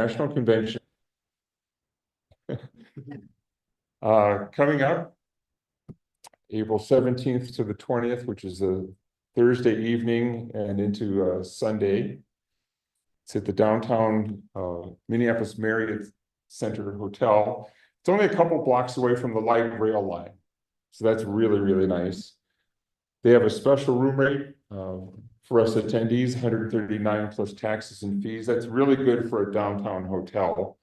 National Convention. Coming up April 17th to the 20th, which is a Thursday evening and into Sunday. It's at the downtown Minneapolis Marriott Center Hotel. It's only a couple blocks away from the light rail line. So that's really, really nice. They have a special room rate for us attendees, $139 plus taxes and fees. That's really good for a downtown hotel.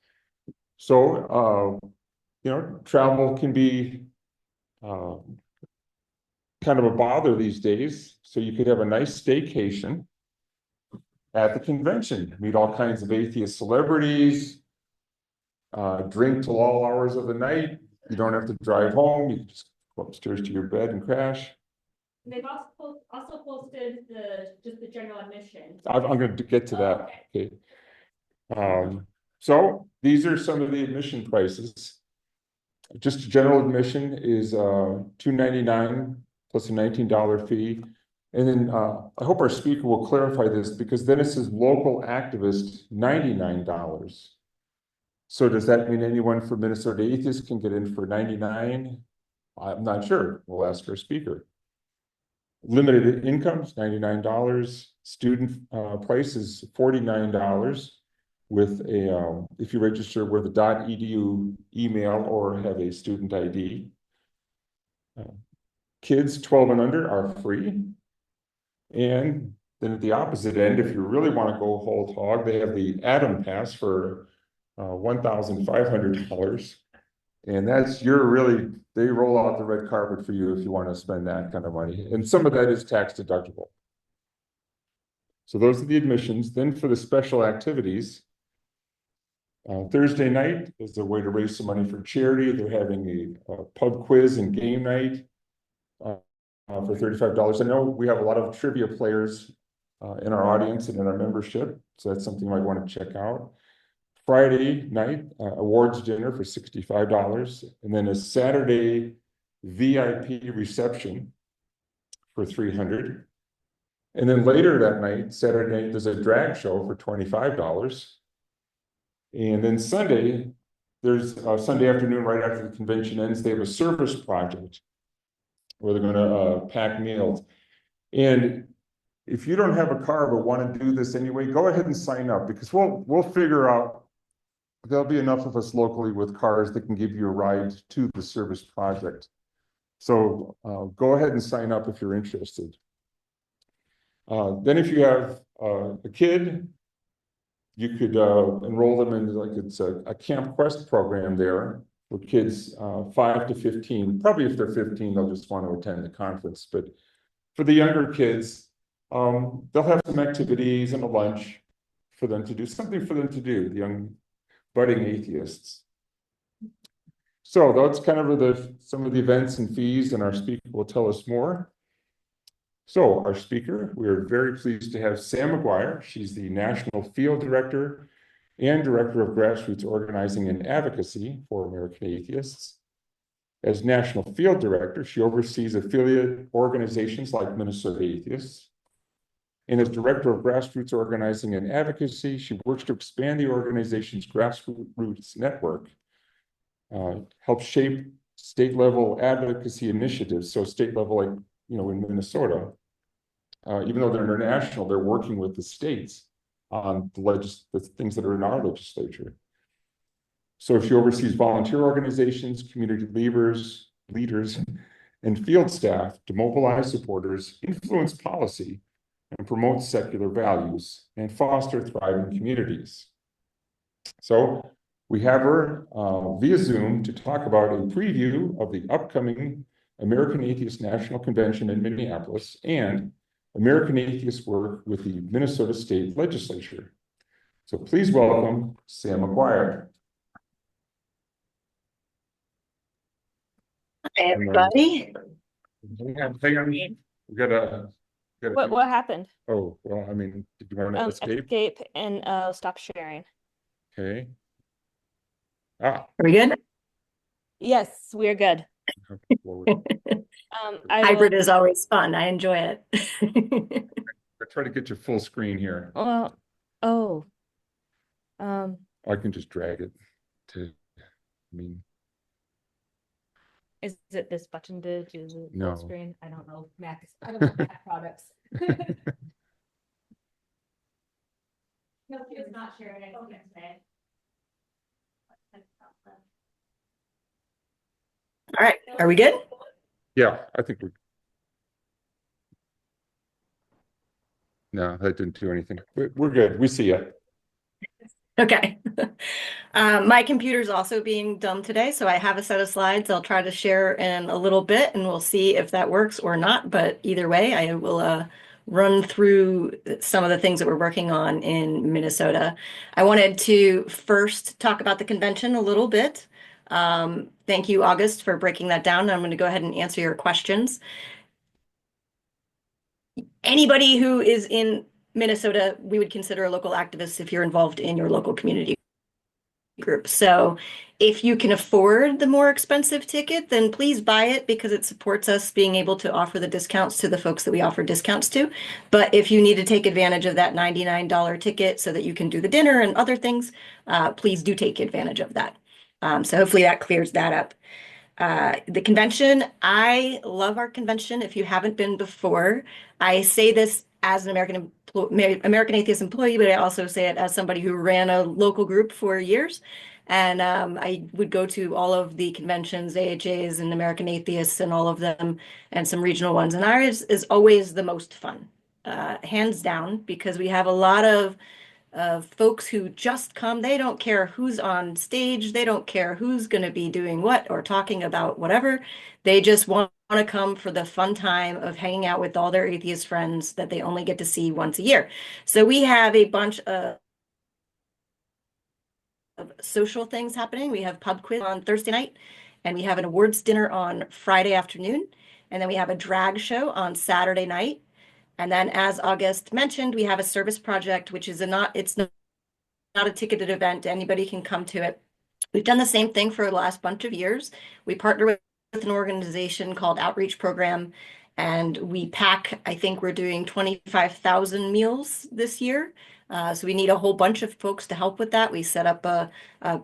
So, travel can be kind of a bother these days. So you could have a nice staycation at the convention, meet all kinds of atheist celebrities, drink till all hours of the night. You don't have to drive home. You can just go upstairs to your bed and crash. And they've also posted just the general admission. I'm going to get to that. Okay. So these are some of the admission prices. Just general admission is $299 plus a $19 fee. And then I hope our speaker will clarify this, because then it says local activist, $99. So does that mean anyone from Minnesota Atheists can get in for $99? I'm not sure. We'll ask our speaker. Limited incomes, $99. Student price is $49 with a, if you register with a .edu email or have a student ID. Kids 12 and under are free. And then at the opposite end, if you really want to go whole hog, they have the Atom Pass for $1,500. And that's they roll out the red carpet for you if you want to spend that kind of money. And some of that is tax deductible. So those are the admissions. Then for the special activities, Thursday night is a way to raise some money for charity. They're having a pub quiz and game night for $35. I know we have a lot of trivia players in our audience and in our membership, so that's something you might want to check out. Friday night, awards dinner for $65, and then a Saturday VIP reception for $300. And then later that night, Saturday night, there's a drag show for $25. And then Sunday, there's a Sunday afternoon right after the convention ends, they have a service project where they're going to pack meals. And if you don't have a car but want to do this anyway, go ahead and sign up, because we'll figure out. There'll be enough of us locally with cars that can give you a ride to the service project. So go ahead and sign up if you're interested. Then if you have a kid, you could enroll them in, like, it's a Camp Quest program there for kids 5 to 15. Probably if they're 15, they'll just want to attend the conference. But for the younger kids, they'll have some activities and a lunch for them to do, something for them to do, the young budding atheists. So that's kind of some of the events and fees, and our speaker will tell us more. So our speaker, we are very pleased to have Sam McGuire. She's the National Field Director and Director of Grassroots Organizing and Advocacy for American Atheists. As National Field Director, she oversees affiliate organizations like Minnesota Atheists. And as Director of Grassroots Organizing and Advocacy, she works to expand the organization's grassroots network, help shape state-level advocacy initiatives. So state level, like, in Minnesota, even though they're international, they're working with the states on the things that are in our legislature. So she oversees volunteer organizations, community leaders, and field staff to mobilize supporters, influence policy, and promote secular values, and foster thriving communities. So we have her via Zoom to talk about a preview of the upcoming American Atheist National Convention in Minneapolis and American Atheist work with the Minnesota State Legislature. So please welcome Sam McGuire. Hi, everybody. Hang on. We got What happened? Oh, well, I mean, did you want to escape? Escape and stop sharing. Okay. Are we good? Yes, we're good. Hybrid is always fun. I enjoy it. I try to get you full screen here. Well, oh. I can just drag it to, I mean, Is it this button to do the No. full screen? I don't know Mac. I don't know Mac products. No, she is not sharing it. Okay, today. All right, are we good? yeah, I think no, that didn't do anything. We're good. We see you. Okay. My computer's also being done today, so I have a set of slides I'll try to share in a little bit, and we'll see if that works or not. But either way, I will run through some of the things that we're working on in Minnesota. I wanted to first talk about the convention a little bit. Thank you, August, for breaking that down. I'm going to go ahead and answer your questions. Anybody who is in Minnesota, we would consider a local activist if you're involved in your local community group. So if you can afford the more expensive ticket, then please buy it because it supports us being able to offer the discounts to the folks that we offer discounts to. But if you need to take advantage of that $99 ticket so that you can do the dinner and other things, please do take advantage of that. So hopefully that clears that up. The convention, I love our convention. If you haven't been before, I say this as an American Atheist employee, but I also say it as somebody who ran a local group for years. And I would go to all of the conventions, AHAs and American Atheists and all of them, and some regional ones. And ours is always the most fun, hands down, because we have a lot of folks who just come. They don't care who's on stage. They don't care who's going to be doing what or talking about whatever. They just want to come for the fun time of hanging out with all their atheist friends that they only get to see once a year. So we have a bunch of social things happening. We have pub quiz on Thursday night, and we have an awards dinner on Friday afternoon. And then we have a drag show on Saturday night. And then, as August mentioned, we have a service project, which is it's not a ticketed event. Anybody can come to it. We've done the same thing for the last bunch of years. We partner with an organization called Outreach Program, and we pack, I think we're doing 25,000 meals this year. So we need a whole bunch of folks to help with that. We set up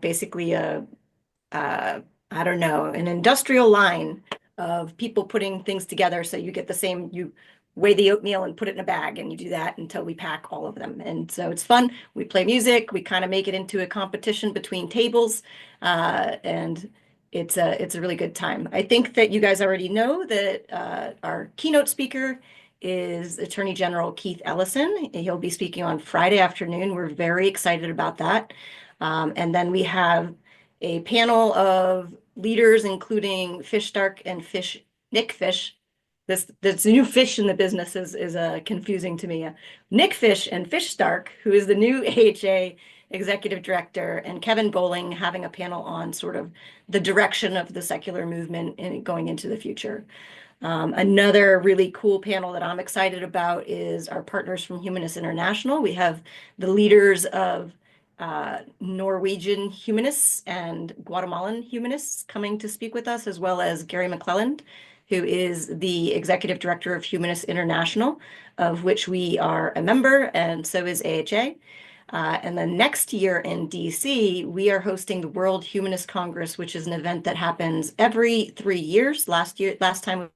basically I don't know, an industrial line of people putting things together. So you get the same, you weigh the oatmeal and put it in a bag, and you do that until we pack all of them. And so it's fun. We play music. We kind of make it into a competition between tables, and it's a really good time. I think that you guys already know that our keynote speaker is Attorney General Keith Ellison. He'll be speaking on Friday afternoon. We're very excited about that. And then we have a panel of leaders, including Fish Stark and Nick Fish. This new fish in the business is confusing to me. Nick Fish and Fish Stark, who is the new AHA executive director, and Kevin Bowling having a panel on sort of the direction of the secular movement and going into the future. Another really cool panel that I'm excited about is our partners from Humanist International. We have the leaders of Norwegian humanists and Guatemalan humanists coming to speak with us, as well as Gary McClelland, who is the executive director of Humanist International, of which we are a member, and so is AHA. And then next year in DC, we are hosting the World Humanist Congress, which is an event that happens every 3 years. Last time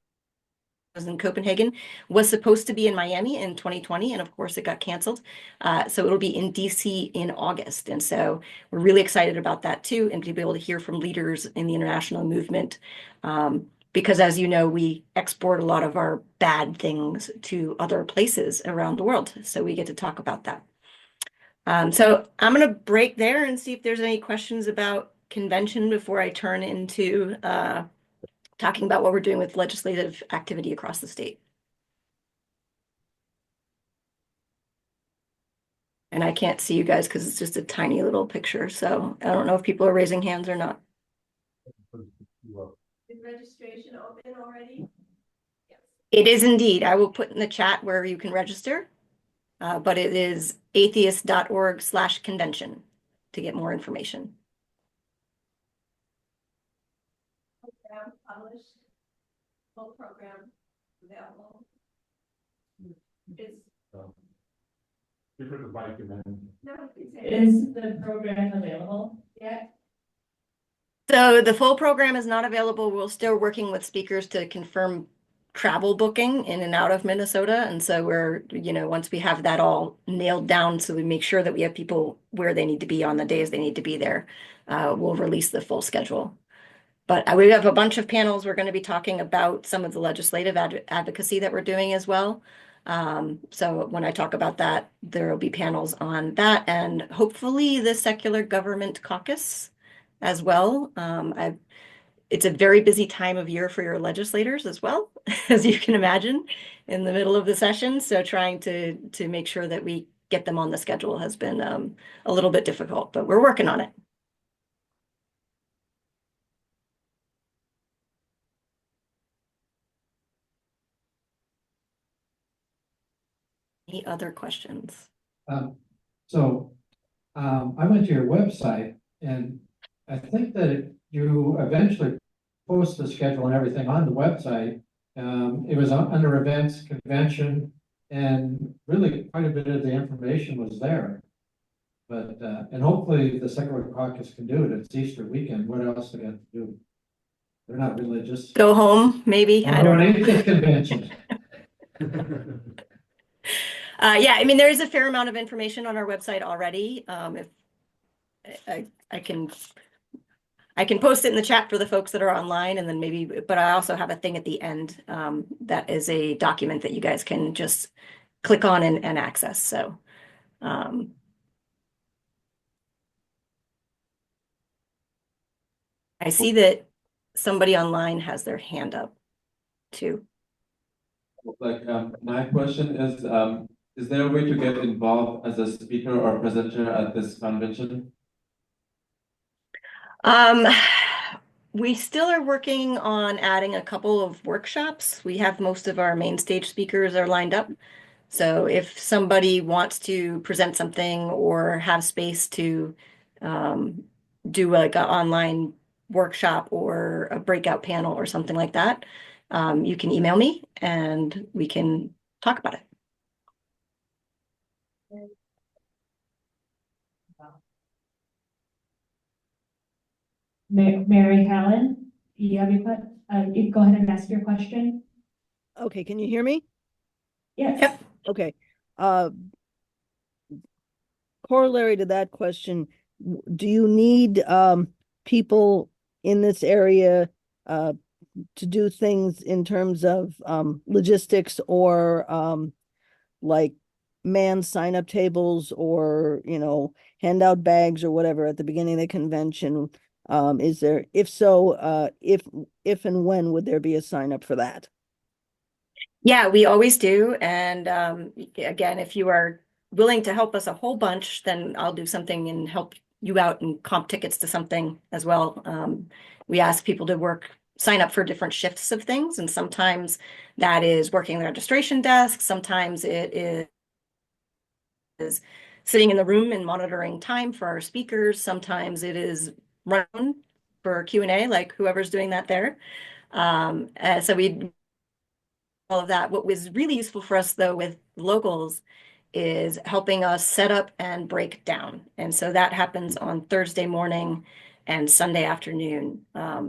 was in Copenhagen, was supposed to be in Miami in 2020, and of course it got canceled. So it'll be in DC in August. And so we're really excited about that too, and to be able to hear from leaders in the international movement. Because as you know, we export a lot of our bad things to other places around the world. So we get to talk about that. So I'm going to break there and see if there's any questions about convention before I turn into talking about what we're doing with legislative activity across the state. And I can't see you guys because it's just a tiny little picture. So I don't know if people are raising hands or not. Is registration open already? Yes. It is indeed. I will put in the chat where you can register, but it is atheist.org/convention to get more information. Program published, full program available. Is Give her the mic and then. Is the program available yet? So the full program is not available. We're still working with speakers to confirm travel booking in and out of Minnesota. And so we're, once we have that all nailed down, so we make sure that we have people where they need to be on the days they need to be there, we'll release the full schedule. But we have a bunch of panels. We're going to be talking about some of the legislative advocacy that we're doing as well. So when I talk about that, there will be panels on that and hopefully the secular government caucus as well. It's a very busy time of year for your legislators as well, as you can imagine, in the middle of the session. So trying to make sure that we get them on the schedule has been a little bit difficult, but we're working on it. Any other questions? I went to your website and I think that you eventually post the schedule and everything on the website. It was under events, convention, and really quite a bit of the information was there. But, and hopefully the secular caucus can do it. It's Easter weekend. What else do they have to do? They're not religious. Go home, maybe. I don't know. Atheist convention. Yeah, I mean, there is a fair amount of information on our website already. If I can post it in the chat for the folks that are online, and then maybe, but I also have a thing at the end that is a document that you guys can just click on and access. So I see that somebody online has their hand up too. My question is there a way to get involved as a speaker or presenter at this convention? We still are working on adding a couple of workshops. We have most of our main stage speakers are lined up. So if somebody wants to present something or have space to do like an online workshop or a breakout panel or something like that, you can email me and we can talk about it. Mary Helen, you have you go ahead and ask your question. Okay, can you hear me? Yes. Yep. Okay. Corollary to that question, do you need people in this area to do things in terms of logistics or like man sign-up tables or, hand out bags or whatever at the beginning of the convention? Is there, if so, if and when would there be a sign up for that? Yeah, we always do. And again, if you are willing to help us a whole bunch, then I'll do something and help you out and comp tickets to something as well. We ask people to sign up for different shifts of things. And sometimes that is working the registration desk. Sometimes it is sitting in the room and monitoring time for our speakers. Sometimes it is run for Q&A, like whoever's doing that there. So we all of that. What was really useful for us though with locals is helping us set up and break down. And so that happens on Thursday morning and Sunday afternoon,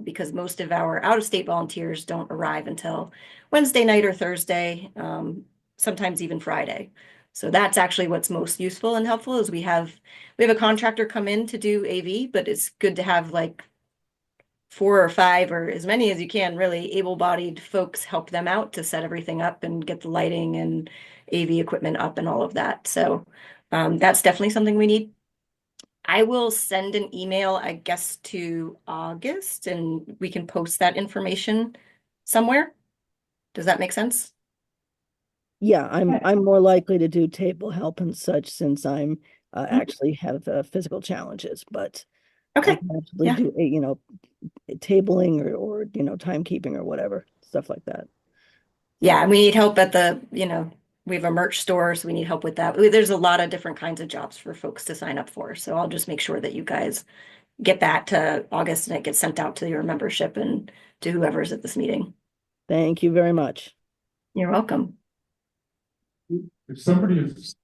because most of our out-of-state volunteers don't arrive until Wednesday night or Thursday, sometimes even Friday. So that's actually what's most useful and helpful is we have a contractor come in to do AV, but it's good to have like 4 or 5 or as many as you can really able-bodied folks help them out to set everything up and get the lighting and AV equipment up and all of that. So that's definitely something we need. I will send an email, I guess, to August and we can post that information somewhere. Does that make sense? Yeah, I'm more likely to do table help and such since I'm actually have physical challenges, but Okay. I can actually do tabling or timekeeping or whatever, stuff like that. Yeah, we need help at the, we have a merch store, so we need help with that. There's a lot of different kinds of jobs for folks to sign up for. So I'll just make sure that you guys get that to August and it gets sent out to your membership and to whoever's at this meeting. Thank you very much. You're welcome. If somebody is,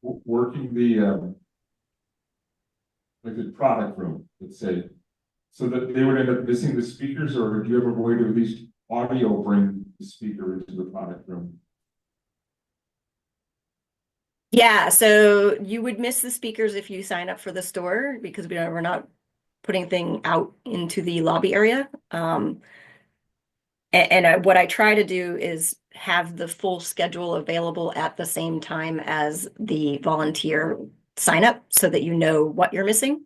working the, like the product room, let's say, so that they would end up missing the speakers, or do you have a way to at least audio bring the speaker into the product room? Yeah, so you would miss the speakers if you sign up for the store because we're not putting thing out into the lobby area. What I try to do is have the full schedule available at the same time as the volunteer sign up so that you know what you're missing.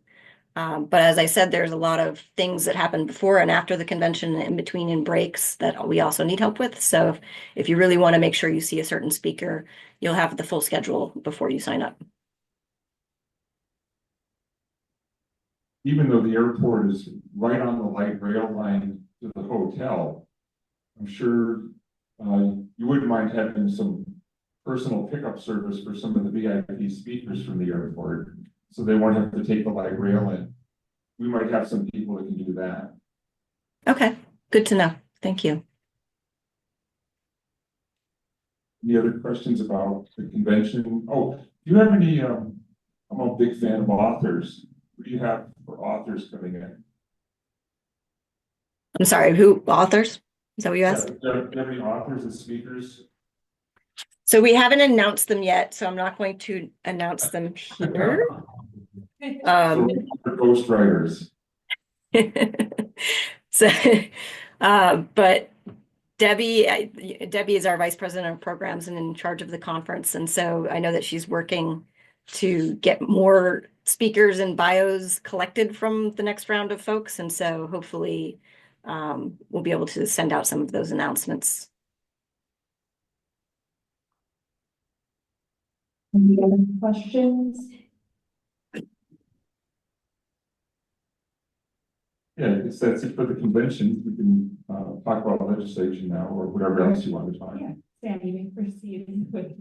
But as I said, there's a lot of things that happen before and after the convention, in between and breaks, that we also need help with. So if you really want to make sure you see a certain speaker, you'll have the full schedule before you sign up. Even though the airport is right on the light rail line to the hotel, I'm sure you wouldn't mind having some personal pickup service for some of the VIP speakers from the airport, so they won't have to take the light rail in. We might have some people that can do that. Okay, good to know. Thank you. Any other questions about the convention? Oh, do you have any, I'm a big fan of authors. What do you have for authors coming in? I'm sorry, who authors? Is that what you asked? Do you have any authors and speakers? So we haven't announced them yet, so I'm not going to announce them here. So, ghost writers. So, but Debbie is our vice president of programs and in charge of the conference. And so I know that she's working to get more speakers and bios collected from the next round of folks. And so hopefully we'll be able to send out some of those announcements. Any other questions? Yeah, that's it for the convention. We can talk about legislation now or whatever else you want to talk. Yeah, Sam, you may proceed with.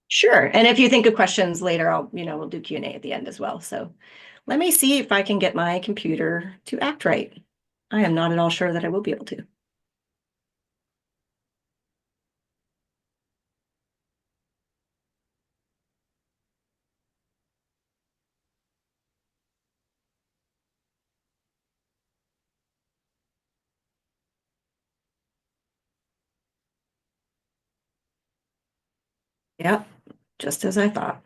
Sure. And if you think of questions later, we'll do Q&A at the end as well. So let me see if I can get my computer to act right. I am not at all sure that I will be able to. Yep, just as I thought.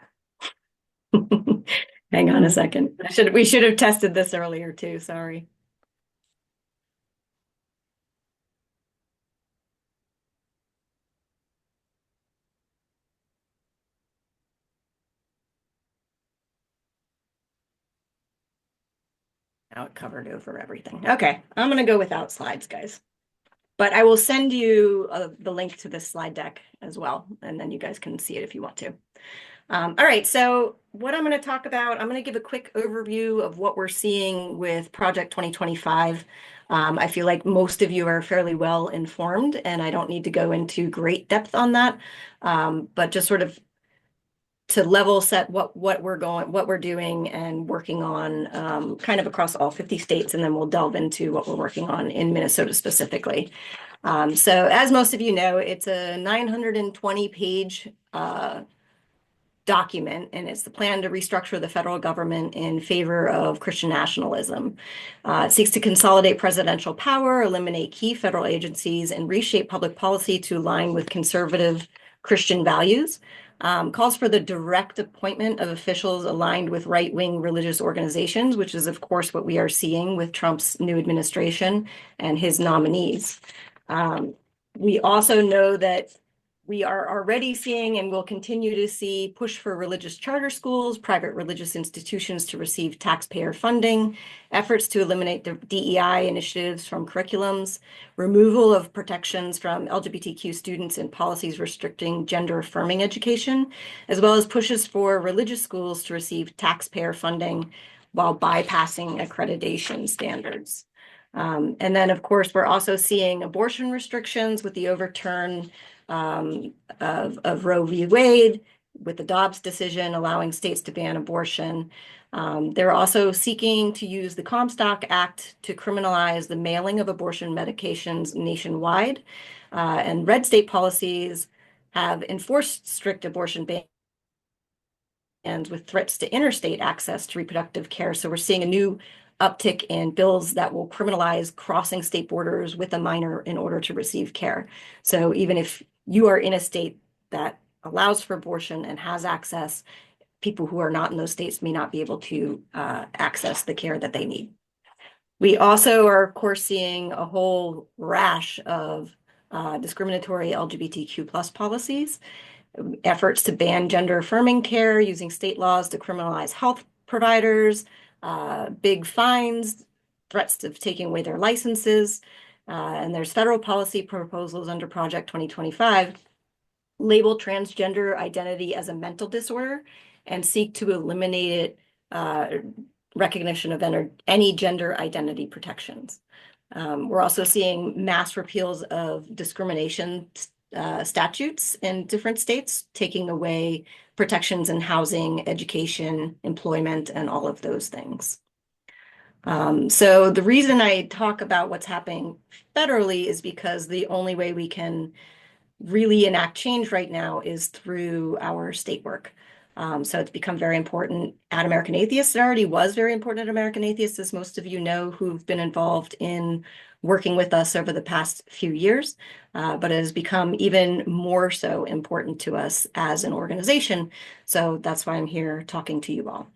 Hang on a second. We should have tested this earlier too, sorry. Now it covered over everything. Okay, I'm gonna go without slides, guys. But I will send you the link to this slide deck as well, and then you guys can see it if you want to. All right, so what I'm going to talk about, I'm going to give a quick overview of what we're seeing with Project 2025. I feel like most of you are fairly well informed, and I don't need to go into great depth on that, but just sort of to level set what we're doing and working on kind of across all 50 states, and then we'll delve into what we're working on in Minnesota specifically. So as most of you know, it's a 920-page document, and it's the plan to restructure the federal government in favor of Christian nationalism. It seeks to consolidate presidential power, eliminate key federal agencies, and reshape public policy to align with conservative Christian values. Calls for the direct appointment of officials aligned with right-wing religious organizations, which is, of course, what we are seeing with Trump's new administration and his nominees. We also know that we are already seeing and will continue to see push for religious charter schools, private religious institutions to receive taxpayer funding, efforts to eliminate the DEI initiatives from curriculums, removal of protections from LGBTQ students and policies restricting gender-affirming education, as well as pushes for religious schools to receive taxpayer funding while bypassing accreditation standards. And then, of course, we're also seeing abortion restrictions with the overturn of Roe v. Wade, with the Dobbs decision allowing states to ban abortion. They're also seeking to use the Comstock Act to criminalize the mailing of abortion medications nationwide. And red state policies have enforced strict abortion bans and with threats to interstate access to reproductive care. So we're seeing a new uptick in bills that will criminalize crossing state borders with a minor in order to receive care. So even if you are in a state that allows for abortion and has access, people who are not in those states may not be able to access the care that they need. We also are, of course, seeing a whole rash of discriminatory LGBTQ plus policies, efforts to ban gender affirming care using state laws to criminalize health providers, big fines, threats of taking away their licenses. And there's federal policy proposals under Project 2025, label transgender identity as a mental disorder and seek to eliminate it, recognition of any gender identity protections. We're also seeing mass repeals of discrimination statutes in different states, taking away protections in housing, education, employment, and all of those things. So the reason I talk about what's happening federally is because the only way we can really enact change right now is through our state work. So it's become very important at American Atheists. It already was very important at American Atheists, as most of you know who've been involved in working with us over the past few years, but it has become even more so important to us as an organization. So that's why I'm here talking to you all.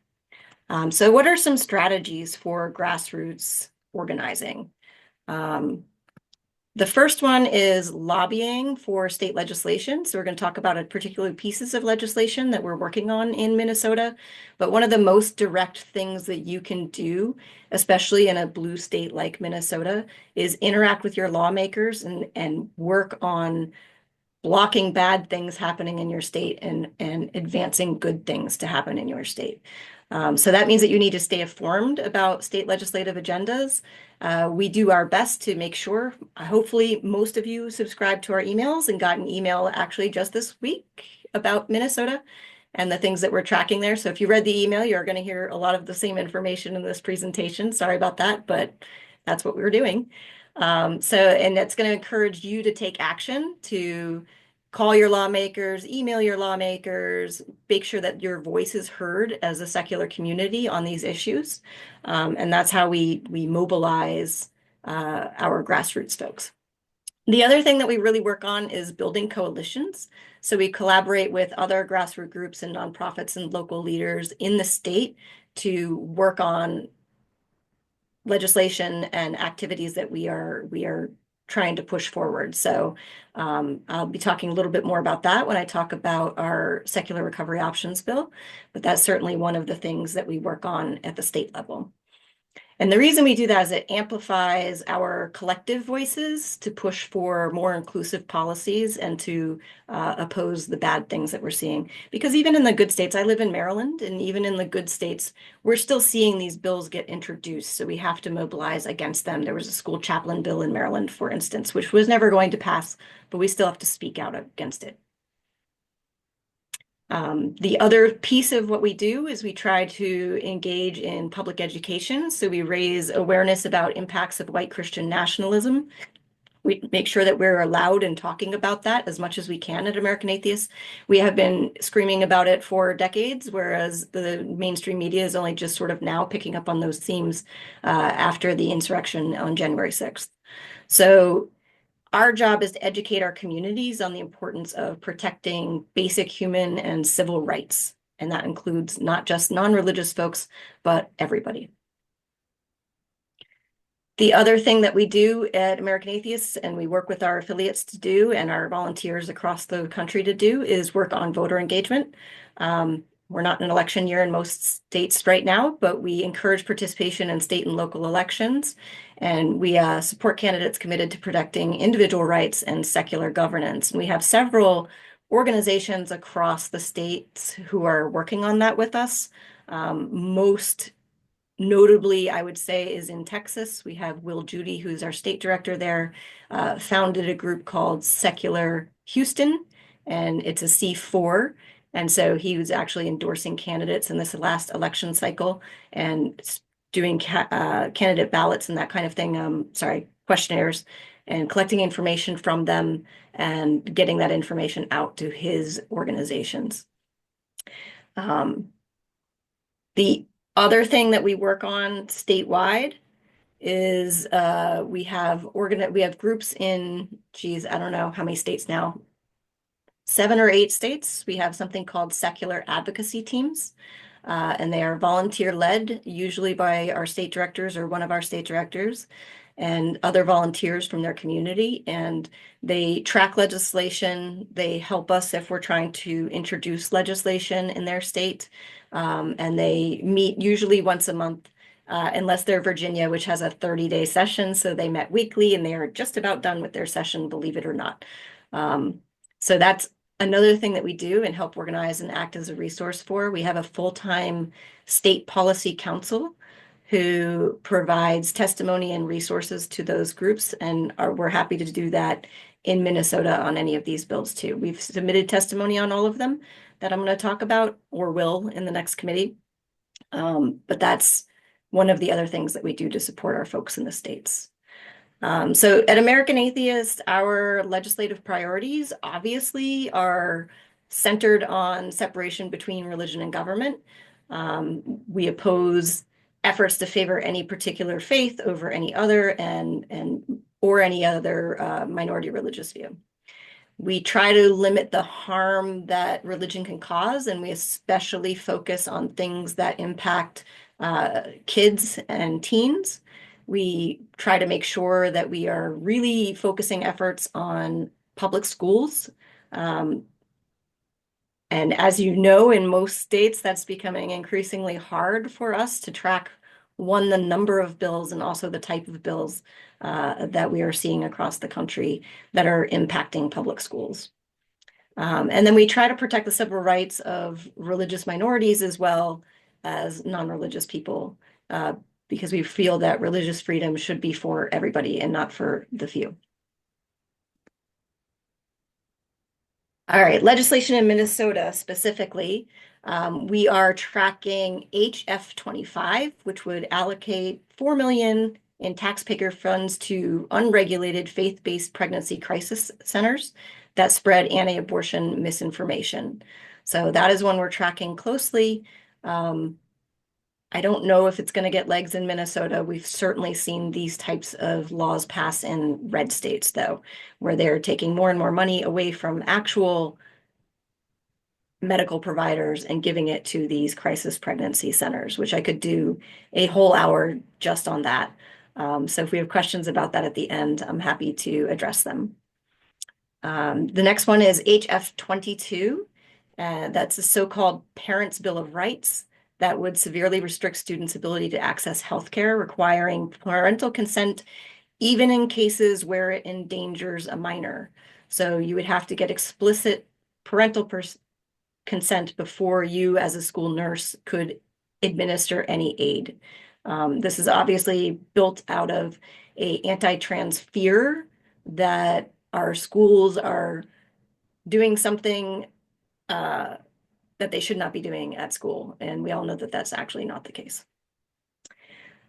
So what are some strategies for grassroots organizing? The first one is lobbying for state legislation. So we're going to talk about particular pieces of legislation that we're working on in Minnesota. But one of the most direct things that you can do, especially in a blue state like Minnesota, is interact with your lawmakers and work on blocking bad things happening in your state and advancing good things to happen in your state. So that means that you need to stay informed about state legislative agendas. We do our best to make sure, hopefully most of you subscribe to our emails and got an email actually just this week about Minnesota and the things that we're tracking there. So if you read the email, you're going to hear a lot of the same information in this presentation. Sorry about that, but that's what we were doing. And that's going to encourage you to take action, to call your lawmakers, email your lawmakers, make sure that your voice is heard as a secular community on these issues. And that's how we mobilize our grassroots folks. The other thing that we really work on is building coalitions. So we collaborate with other grassroots groups and nonprofits and local leaders in the state to work on legislation and activities that we are trying to push forward. So I'll be talking a little bit more about that when I talk about our secular recovery options bill, but that's certainly one of the things that we work on at the state level. And the reason we do that is it amplifies our collective voices to push for more inclusive policies and to oppose the bad things that we're seeing. Because even in the good states, I live in Maryland, and even in the good states, we're still seeing these bills get introduced. So we have to mobilize against them. There was a school chaplain bill in Maryland, for instance, which was never going to pass, but we still have to speak out against it. The other piece of what we do is we try to engage in public education. So we raise awareness about impacts of white Christian nationalism. We make sure that we're loud and talking about that as much as we can at American Atheists. We have been screaming about it for decades, whereas the mainstream media is only just sort of now picking up on those themes after the insurrection on January 6th. So our job is to educate our communities on the importance of protecting basic human and civil rights. And that includes not just non-religious folks, but everybody. The other thing that we do at American Atheists, and we work with our affiliates to do, and our volunteers across the country to do, is work on voter engagement. We're not in an election year in most states right now, but we encourage participation in state and local elections. And we support candidates committed to protecting individual rights and secular governance. And we have several organizations across the states who are working on that with us. Most notably, I would say, is in Texas. We have Will Judy, who's our state director there, founded a group called Secular Houston, and it's a C4. And so he was actually endorsing candidates in this last election cycle and doing candidate ballots and that kind of thing, questionnaires, and collecting information from them and getting that information out to his organizations. The other thing that we work on statewide is we have groups in, geez, I don't know how many states now. 7 or 8 states. We have something called secular advocacy teams. And they are volunteer led, usually by our state directors or one of our state directors and other volunteers from their community. And they track legislation. They help us if we're trying to introduce legislation in their state. And they meet usually once a month, unless they're Virginia, which has a 30-day session. So they met weekly and they are just about done with their session, believe it or not. So that's another thing that we do and help organize and act as a resource for. We have a full-time state policy council who provides testimony and resources to those groups, and we're happy to do that in Minnesota on any of these bills too. We've submitted testimony on all of them that I'm going to talk about or will in the next committee. But that's one of the other things that we do to support our folks in the states. So at American Atheists, our legislative priorities obviously are centered on separation between religion and government. We oppose efforts to favor any particular faith over any other or any other minority religious view. We try to limit the harm that religion can cause, and we especially focus on things that impact kids and teens. We try to make sure that we are really focusing efforts on public schools. And as you know, in most states, that's becoming increasingly hard for us to track, one, the number of bills and also the type of bills that we are seeing across the country that are impacting public schools. And then we try to protect the civil rights of religious minorities as well as non-religious people, because we feel that religious freedom should be for everybody and not for the few. All right, legislation in Minnesota specifically, we are tracking HF 25, which would allocate $4 million in taxpayer funds to unregulated faith-based pregnancy crisis centers that spread anti-abortion misinformation. So that is one we're tracking closely. I don't know if it's going to get legs in Minnesota. We've certainly seen these types of laws pass in red states, though, where they're taking more and more money away from actual medical providers and giving it to these crisis pregnancy centers, which I could do a whole hour just on that. So if we have questions about that at the end, I'm happy to address them. The next one is HF 22. That's the so-called Parents' Bill of Rights that would severely restrict students' ability to access healthcare, requiring parental consent, even in cases where it endangers a minor. So you would have to get explicit parental consent before you, as a school nurse, could administer any aid. This is obviously built out of an anti-trans fear that our schools are doing something that they should not be doing at school. And we all know that that's actually not the case.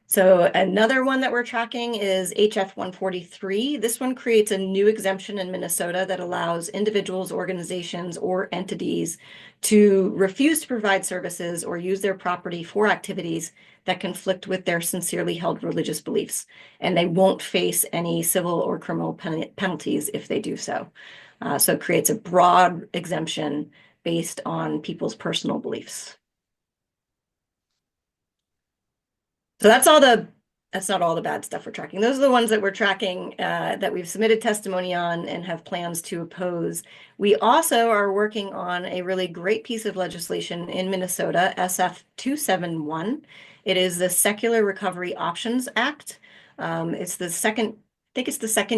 So another one that we're tracking is HF 143. This one creates a new exemption in Minnesota that allows individuals, organizations, or entities to refuse to provide services or use their property for activities that conflict with their sincerely held religious beliefs. And they won't face any civil or criminal penalties if they do so. So it creates a broad exemption based on people's personal beliefs. So that's not all the bad stuff we're tracking. Those are the ones that we're tracking that we've submitted testimony on and have plans to oppose. We also are working on a really great piece of legislation in Minnesota, SF 271. It is the Secular Recovery Options Act. It's the second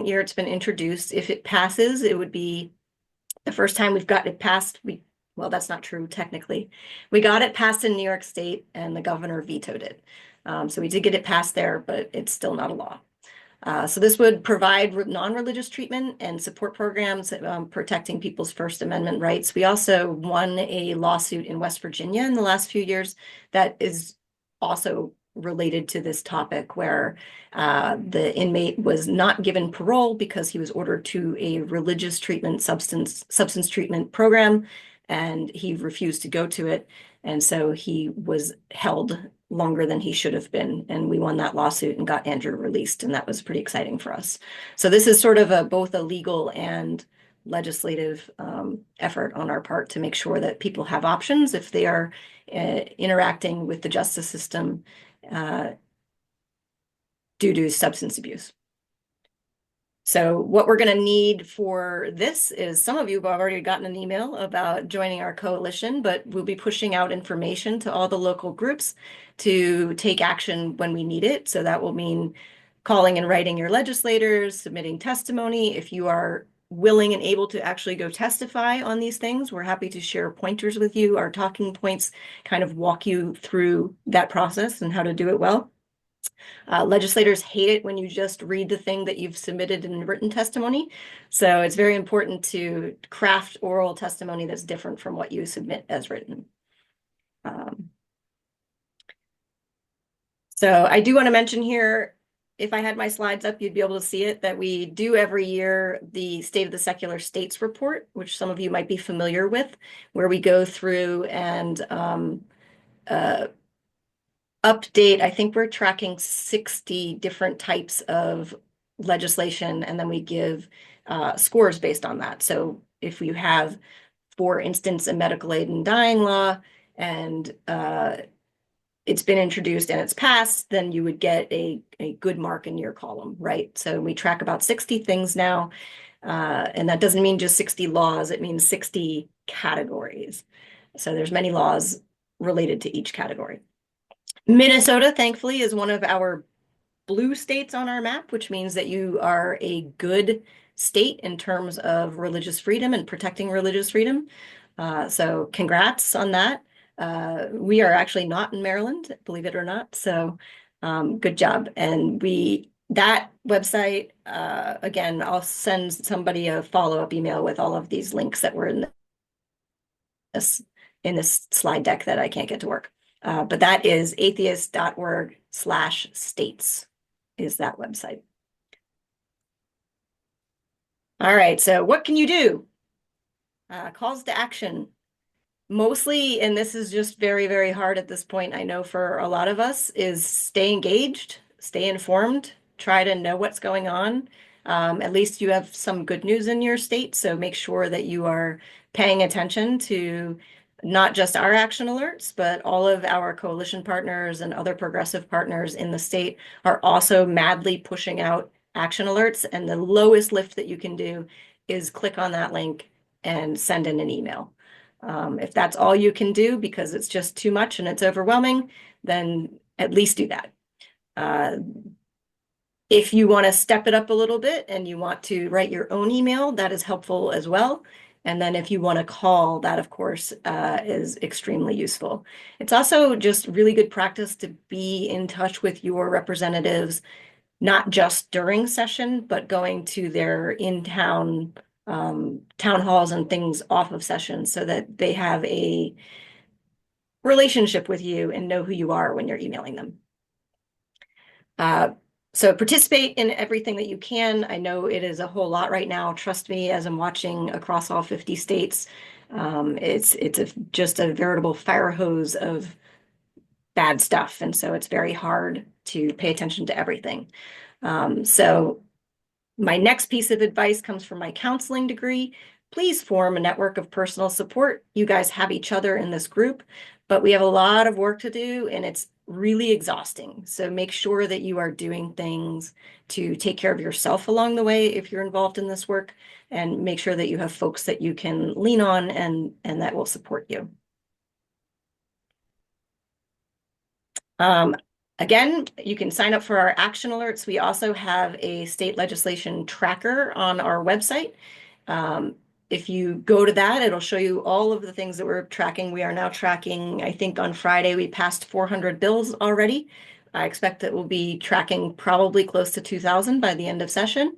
year it's been introduced. If it passes, it would be the first time we've got it passed. Well, that's not true, technically. We got it passed in New York State and the governor vetoed it. So we did get it passed there, but it's still not a law. So this would provide non-religious treatment and support programs protecting people's First Amendment rights. We also won a lawsuit in West Virginia in the last few years that is also related to this topic, where the inmate was not given parole because he was ordered to a religious treatment substance treatment program, and he refused to go to it. And so he was held longer than he should have been. And we won that lawsuit and got Andrew released. And that was pretty exciting for us. So this is sort of both a legal and legislative effort on our part to make sure that people have options if they are interacting with the justice system due to substance abuse. So what we're going to need for this is some of you have already gotten an email about joining our coalition, but we'll be pushing out information to all the local groups to take action when we need it. So that will mean calling and writing your legislators, submitting testimony. If you are willing and able to actually go testify on these things, we're happy to share pointers with you. Our talking points kind of walk you through that process and how to do it well. Legislators hate it when you just read the thing that you've submitted in written testimony. So it's very important to craft oral testimony that's different from what you submit as written. So I do want to mention here, if I had my slides up, you'd be able to see it, that we do every year the State of the Secular States report, which some of you might be familiar with, where we go through and update. I think we're tracking 60 different types of legislation, and then we give scores based on that. So if you have, for instance, a medical aid in dying law, and it's been introduced and it's passed, then you would get a good mark in your column, right? So we track about 60 things now, and that doesn't mean just 60 laws, it means 60 categories. So there's many laws related to each category. Minnesota, thankfully, is one of our blue states on our map, which means that you are a good state in terms of religious freedom and protecting religious freedom. So congrats on that. We are actually not in Maryland, believe it or not. So good job. And that website, again, I'll send somebody a follow-up email with all of these links that were in this slide deck that I can't get to work. But that is atheist.org/states is that website. All right, so what can you do? Calls to action. Mostly, and this is just very, very hard at this point, I know for a lot of us, is stay engaged, stay informed, try to know what's going on. At least you have some good news in your state, so make sure that you are paying attention to not just our action alerts, but all of our coalition partners and other progressive partners in the state are also madly pushing out action alerts. And the lowest lift that you can do is click on that link and send in an email. If that's all you can do because it's just too much and it's overwhelming, then at least do that. If you want to step it up a little bit and you want to write your own email, that is helpful as well. And then if you want to call, that of course is extremely useful. It's also just really good practice to be in touch with your representatives, not just during session, but going to their in-town town halls and things off of session so that they have a relationship with you and know who you are when you're emailing them. So participate in everything that you can. I know it is a whole lot right now. Trust me, as I'm watching across all 50 states, it's just a veritable fire hose of bad stuff. And so it's very hard to pay attention to everything. So my next piece of advice comes from my counseling degree. Please form a network of personal support. You guys have each other in this group, but we have a lot of work to do and it's really exhausting. So make sure that you are doing things to take care of yourself along the way if you're involved in this work, and make sure that you have folks that you can lean on and that will support you. Again, you can sign up for our action alerts. We also have a state legislation tracker on our website. If you go to that, it'll show you all of the things that we're tracking. We are now tracking, I think on Friday, we passed 400 bills already. I expect that we'll be tracking probably close to 2,000 by the end of session.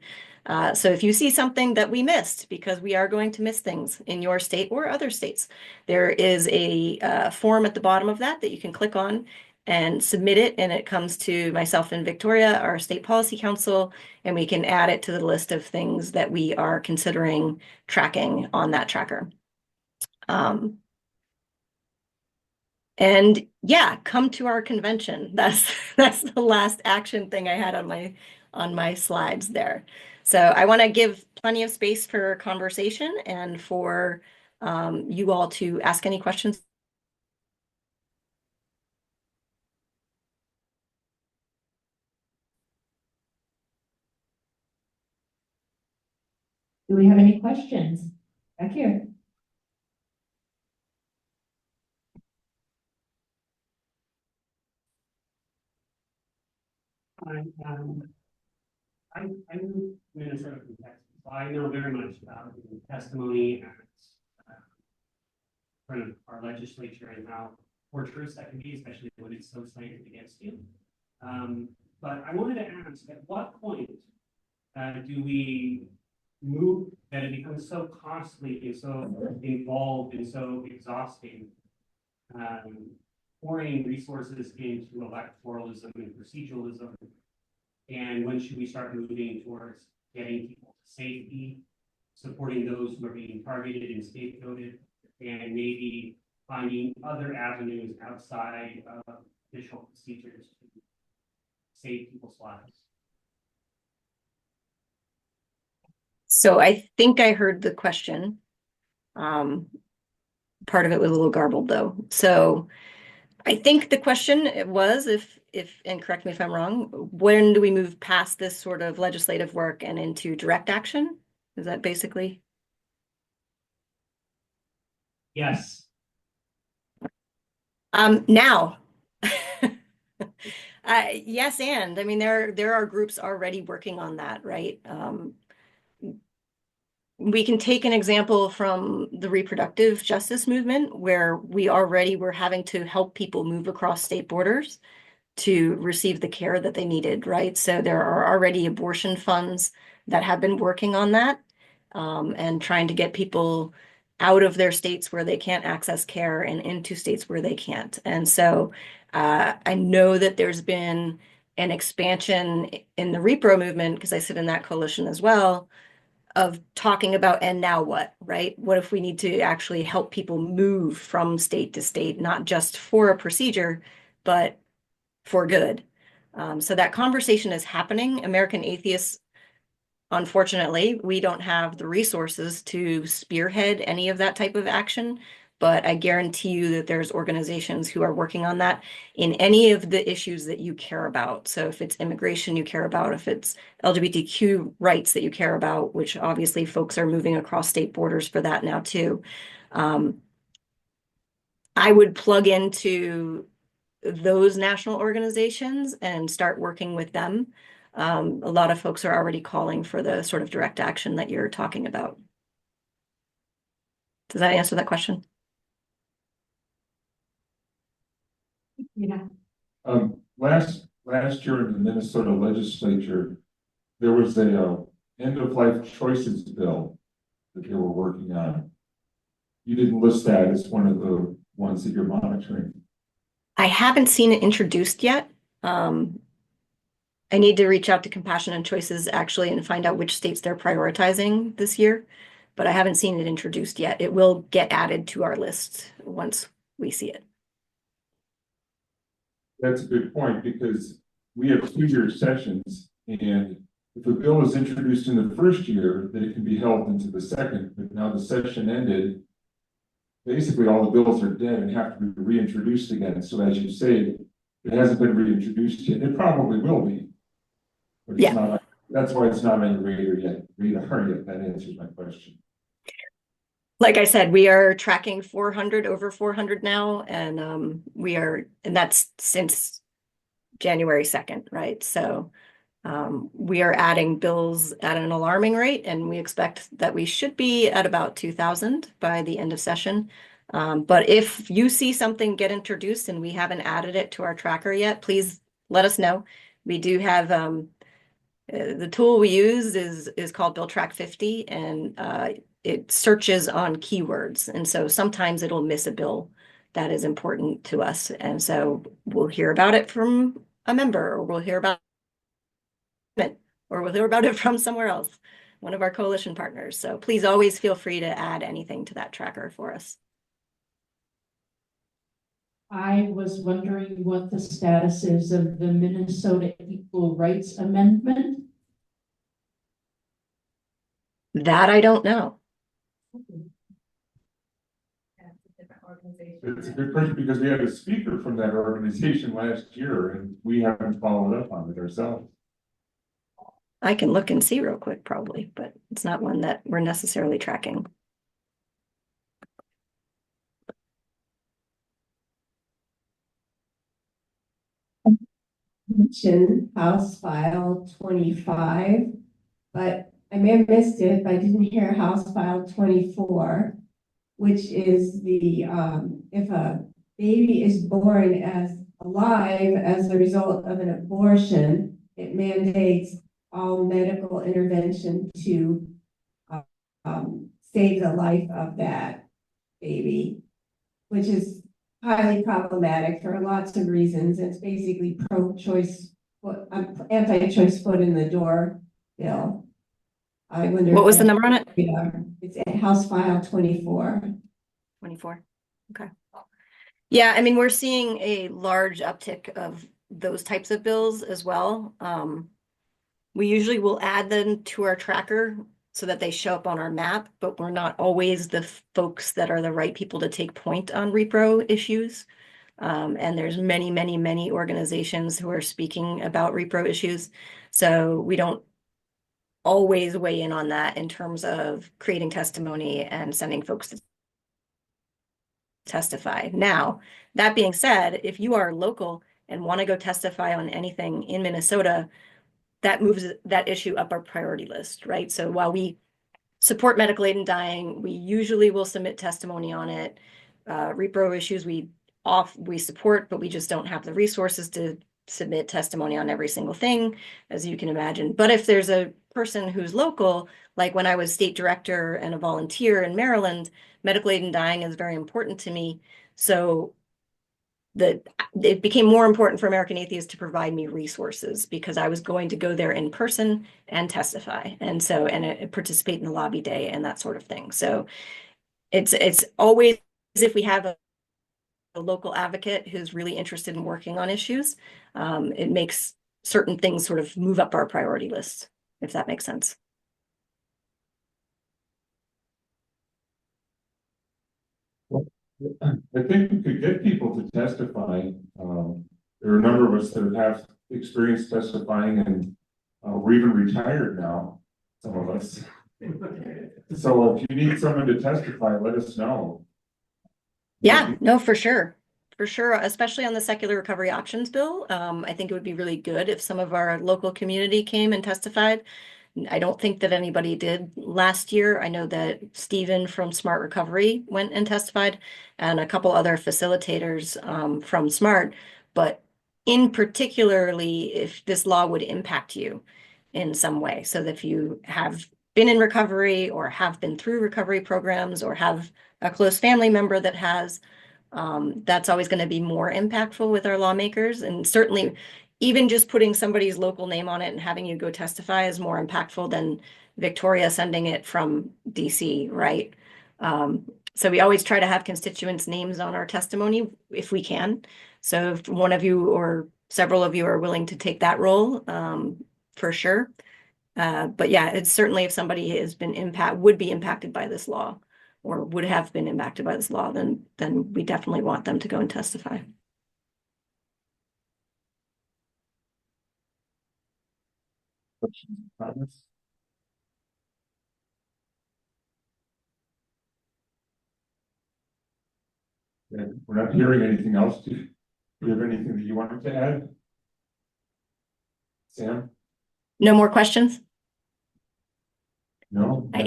So if you see something that we missed, because we are going to miss things in your state or other states, there is a form at the bottom of that you can click on and submit it, and it comes to myself and Victoria, our state policy council, and we can add it to the list of things that we are considering tracking on that tracker. And yeah, come to our convention. That's the last action thing I had on my slides there. So I want to give plenty of space for conversation and for you all to ask any questions. Do we have any questions? Back here. I moved to Minnesota from Texas, so I know very much about the testimony and front of our legislature and how torturous that can be, especially when it's so slanted against you. But I wanted to ask, at what point do we move that it becomes so costly and so involved and so exhausting, pouring resources into electoralism and proceduralism? And when should we start moving towards getting people to safety, supporting those who are being targeted and scapegoated, and maybe finding other avenues outside of official procedures to save people's lives? So I think I heard the question. Part of it was a little garbled though. So I think the question was, if, and correct me if I'm wrong, when do we move past this sort of legislative work and into direct action? Is that basically? Yes. Now. Yes, and I mean, there are groups already working on that, right? We can take an example from the reproductive justice movement, where we already were having to help people move across state borders to receive the care that they needed, right? So there are already abortion funds that have been working on that, and trying to get people out of their states where they can't access care and into states where they can't. And so I know that there's been an expansion in the repro movement, because I sit in that coalition as well, of talking about, and now what, right? What if we need to actually help people move from state to state, not just for a procedure, but for good? So that conversation is happening. American Atheists, unfortunately, we don't have the resources to spearhead any of that type of action, but I guarantee you that there's organizations who are working on that in any of the issues that you care about. So if it's immigration you care about, if it's LGBTQ rights that you care about, which obviously folks are moving across state borders for that now too, I would plug into those national organizations and start working with them. A lot of folks are already calling for the sort of direct action that you're talking about. Does that answer that question? Yeah. Last year in the Minnesota legislature, there was a end of life choices bill that they were working on. You didn't list that as one of the ones that you're monitoring. I haven't seen it introduced yet. I need to reach out to Compassion and Choices actually and find out which states they're prioritizing this year, but I haven't seen it introduced yet. It will get added to our list once we see it. That's a good point, because we have 2-year sessions, and if a bill is introduced in the first year, then it can be held into the second, but now the session ended. Basically, all the bills are dead and have to be reintroduced again. So as you say, it hasn't been reintroduced yet. It probably will be. But it's not, that's why it's not on your radar yet. That answers my question. Like I said, we are tracking 400, over 400 now, and and that's since January 2nd, right? So we are adding bills at an alarming rate, and we expect that we should be at about 2,000 by the end of session. But if you see something get introduced and we haven't added it to our tracker yet, please let us know. We do have the tool we use is called Bill Track 50, and it searches on keywords. And so sometimes it'll miss a bill that is important to us. And so we'll hear about it from a member, or we'll hear about it, or we'll hear about it from somewhere else, one of our coalition partners. So please always feel free to add anything to that tracker for us. I was wondering what the status is of the Minnesota Equal Rights Amendment. That I don't know. It's a good question because we had a speaker from that organization last year and we haven't followed up on it ourselves. I can look and see real quick probably, but it's not one that we're necessarily tracking. Mention House File 25, but I may have missed it, but I didn't hear House File 24, which is the, if a baby is born as alive as a result of an abortion, it mandates all medical intervention to save the life of that baby, which is highly problematic for lots of reasons. It's basically pro-choice, anti-choice foot in the door bill. I wonder. What was the number on it? Yeah, it's at House File 24. 24. Okay. Yeah, I mean, we're seeing a large uptick of those types of bills as well. We usually will add them to our tracker so that they show up on our map, but we're not always the folks that are the right people to take point on repro issues. And there's many, many, many organizations who are speaking about repro issues. So we don't always weigh in on that in terms of creating testimony and sending folks to testify. Now, that being said, if you are local and want to go testify on anything in Minnesota, that moves that issue up our priority list, right? So while we support medical aid in dying, we usually will submit testimony on it. Repro issues we support, but we just don't have the resources to submit testimony on every single thing, as you can imagine. But if there's a person who's local, like when I was state director and a volunteer in Maryland, medical aid in dying is very important to me. So it became more important for American Atheists to provide me resources because I was going to go there in person and testify. And so, and participate in the lobby day and that sort of thing. So it's always, if we have a local advocate who's really interested in working on issues, it makes certain things sort of move up our priority list, if that makes sense. I think we could get people to testify. There are a number of us that have experience testifying and we're even retired now, some of us. So if you need someone to testify, let us know. Yeah, no, for sure. For sure, especially on the secular recovery options bill. I think it would be really good if some of our local community came and testified. I don't think that anybody did last year. I know that Stephen from Smart Recovery went and testified and a couple other facilitators from Smart, but in particularly if this law would impact you in some way. So that if you have been in recovery or have been through recovery programs or have a close family member that has, that's always going to be more impactful with our lawmakers. And certainly even just putting somebody's local name on it and having you go testify is more impactful than Victoria sending it from DC, right? So we always try to have constituents' names on our testimony if we can. So if one of you or several of you are willing to take that role, for sure. But yeah, it's certainly if somebody has would be impacted by this law or would have been impacted by this law, then we definitely want them to go and testify. Comments? Yeah, we're not hearing anything else. Do you have anything that you wanted to add? Sam? No more questions? No? I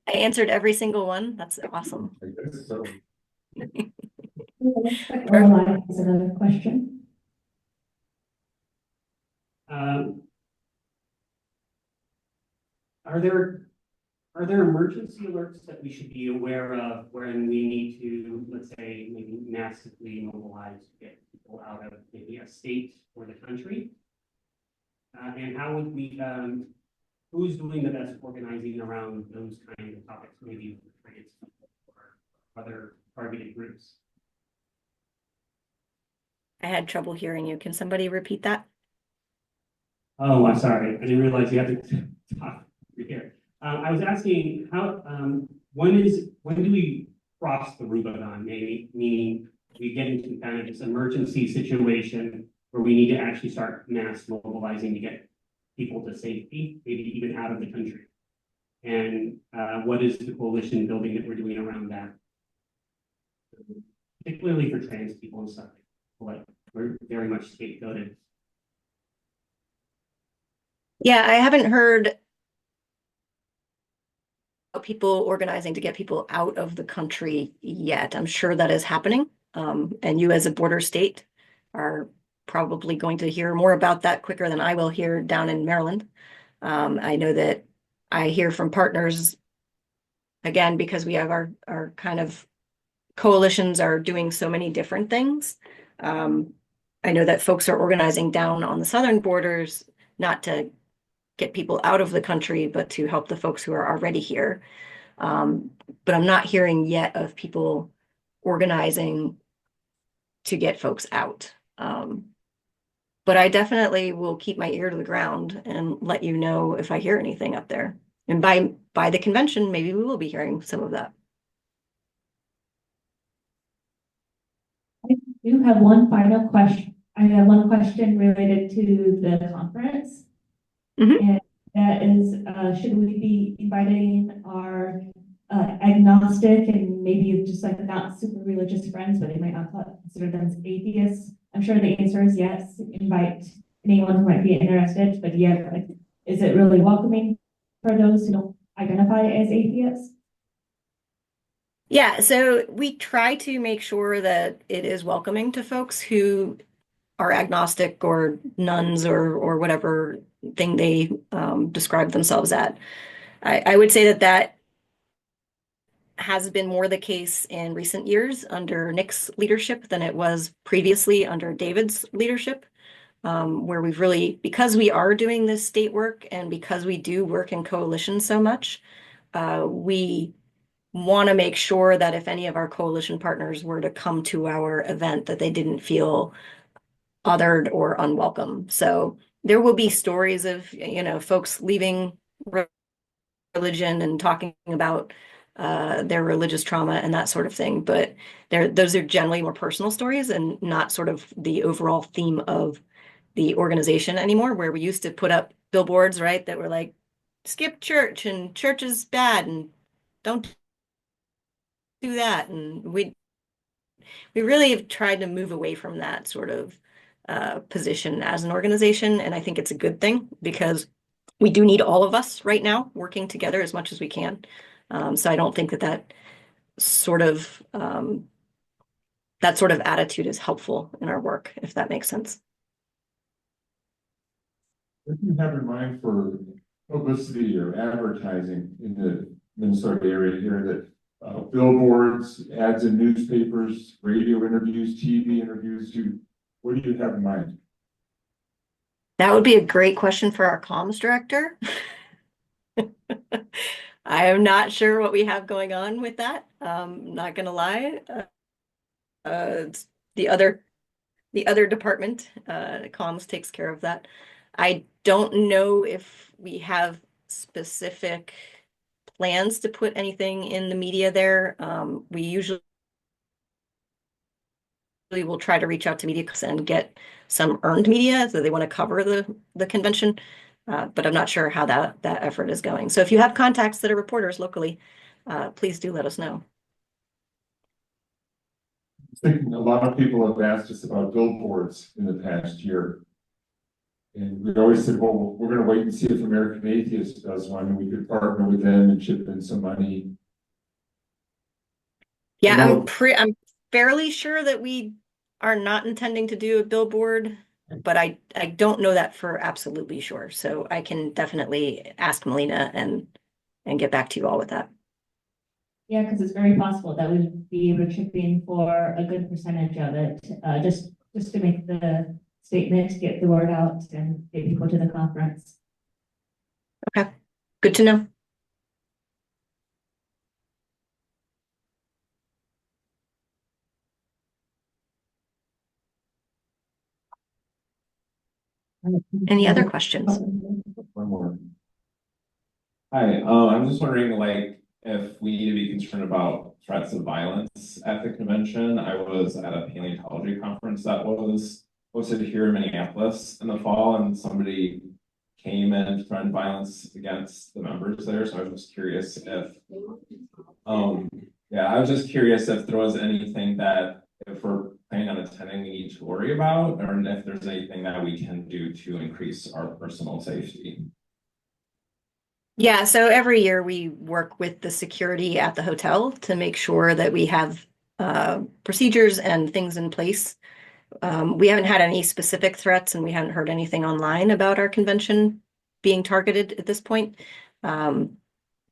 answered every single one. That's awesome. I guess so. Caroline has another question. Are there emergency alerts that we should be aware of when we need to, let's say, maybe massively mobilize to get people out of maybe a state or the country? And how would we, who's doing the best organizing around those kinds of topics, maybe for other targeted groups? I had trouble hearing you. Can somebody repeat that? Oh, I'm sorry. I didn't realize you had to talk over here. I was asking how, when do we cross the Rubicon, maybe, meaning we get into kind of this emergency situation where we need to actually start mass mobilizing to get people to safety, maybe even out of the country? And what is the coalition building that we're doing around that? Particularly for trans people and stuff, but we're very much scapegoated. Yeah, I haven't heard people organizing to get people out of the country yet. I'm sure that is happening. And you as a border state are probably going to hear more about that quicker than I will here down in Maryland. I know that I hear from partners, again, because we have our kind of coalitions are doing so many different things. I know that folks are organizing down on the southern borders, not to get people out of the country, but to help the folks who are already here. But I'm not hearing yet of people organizing to get folks out. But I definitely will keep my ear to the ground and let you know if I hear anything up there. And by the convention, maybe we will be hearing some of that. I do have one final question. I have one question related to the conference. Mhm. And that is, should we be inviting our agnostic and maybe just like not super religious friends, but they might not consider them as atheists? I'm sure the answer is yes. Invite anyone who might be interested, but yeah, like, is it really welcoming for those who don't identify as atheists? Yeah, so we try to make sure that it is welcoming to folks who are agnostic or nuns or whatever thing they describe themselves at. I would say that has been more the case in recent years under Nick's leadership than it was previously under David's leadership, where we've really, because we are doing this state work and because we do work in coalition so much, we want to make sure that if any of our coalition partners were to come to our event, that they didn't feel othered or unwelcome. So there will be stories of, folks leaving religion and talking about their religious trauma and that sort of thing. But those are generally more personal stories and not sort of the overall theme of the organization anymore, where we used to put up billboards, right, that were like, skip church and church is bad and don't do that. And we really have tried to move away from that sort of position as an organization. And I think it's a good thing because we do need all of us right now working together as much as we can. So I don't think that sort of attitude is helpful in our work, if that makes sense. What do you have in mind for publicity or advertising in the Minnesota area here that billboards, ads in newspapers, radio interviews, TV interviews, what do you have in mind? That would be a great question for our comms director. I am not sure what we have going on with that. Not gonna lie. It's the other department, comms takes care of that. I don't know if we have specific plans to put anything in the media there. We usually will try to reach out to media and get some earned media, so they want to cover the convention. But I'm not sure how that effort is going. So if you have contacts that are reporters locally, please do let us know. I think a lot of people have asked us about billboards in the past year. And we always said, well, we're going to wait and see if American Atheists does one and we could partner with them and chip in some money. Yeah, I'm fairly sure that we are not intending to do a billboard, but I don't know that for absolutely sure. So I can definitely ask Melina and get back to you all with that. Yeah, because it's very possible that we'd be able to chip in for a good percentage of it, just to make the statement, get the word out and get people to the conference. Okay, good to know. Any other questions? One more. Hi, I'm just wondering, like, if we need to be concerned about threats of violence at the convention. I was at a paleontology conference that was hosted here in Minneapolis in the fall, and somebody came and threatened violence against the members there. So I was just curious if, yeah, I was just curious if there was anything that, if we're planning on attending, we need to worry about, or if there's anything that we can do to increase our personal safety. Yeah, so every year we work with the security at the hotel to make sure that we have procedures and things in place. We haven't had any specific threats and we haven't heard anything online about our convention being targeted at this point.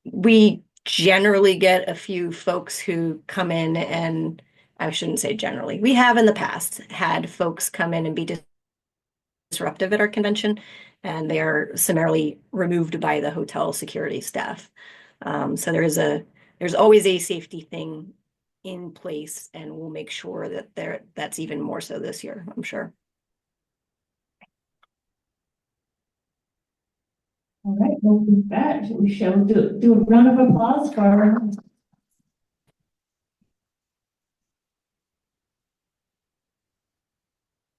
We generally get a few folks who come in, and I shouldn't say generally, we have in the past had folks come in and be disruptive at our convention, and they are summarily removed by the hotel security staff. So there's always a safety thing in place, and we'll make sure that that's even more so this year, I'm sure. All right, well, with that, we shall do a round of applause for our